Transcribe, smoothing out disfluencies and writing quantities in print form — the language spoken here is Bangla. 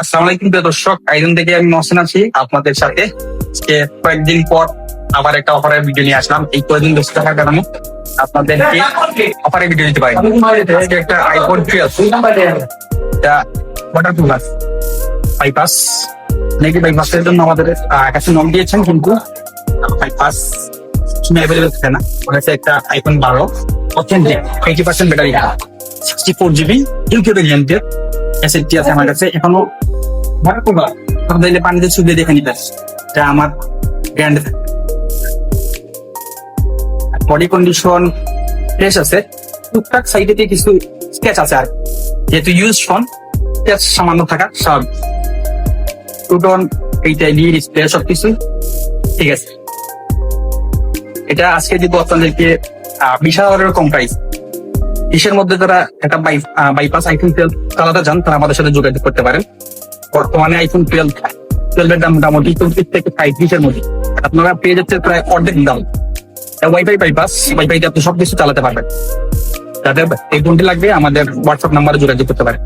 আসসালামু আলাইকুম প্রিয় দর্শক, আইজন থেকে আমি মহসিন আছি আপনাদের সাথে। আজকে কয়েকদিন পর আবার একটা অফারের ভিডিও নিয়ে আসলাম। এই কয়েকদিন ব্যস্ত থাকার কারণে আপনাদেরকে অফারের ভিডিও দিতে পারি। আজকে একটা আইফোন 12 এটা ওয়াটারপ্রুফ আছে, বাইপাস নেগেটিভ বাইপাসের জন্য আমাদের কাছে নক দিয়েছেন, কিন্তু বাইপাস অ্যাভেলেবেল থাকে না। ওখানে একটা iPhone 12 authentic 80% battery, 64 GB UK ভেরিয়েন্টের এসএসডি আছে আমার কাছে। এখনো আপনাদের পানিতে ছুঁয়ে দেখে নিতে, এটা আমার ব্র্যান্ড। বডি কন্ডিশন ফ্রেশ আছে, টুকটাক সাইডে কিছু স্কেচ আছে, আর যেহেতু ইউজ ফোন স্কেচ সামান্য থাকা স্বাভাবিক। টুটন এইটা দিয়ে ডিসপ্লে সবকিছু ঠিক আছে। এটা আজকে দিব আপনাদেরকে 20,000 কম প্রাইস। দেশের মধ্যে যারা একটা বাইপাস আইফোন 12 চালাতে চান তারা আমাদের সাথে যোগাযোগ করতে পারেন। বর্তমানে আইফোন 12 এর দাম মোটামুটি 25 থেকে 35 মধ্যে আপনারা পেয়ে যাচ্ছে প্রায় অর্ধেক দাম। ওয়াইফাই বাইপাস, ওয়াইফাইতে আপনি সবকিছু চালাতে পারবেন। যাদের এই ফোনটি লাগবে আমাদের হোয়াটসঅ্যাপ নাম্বারে যোগাযোগ করতে পারেন।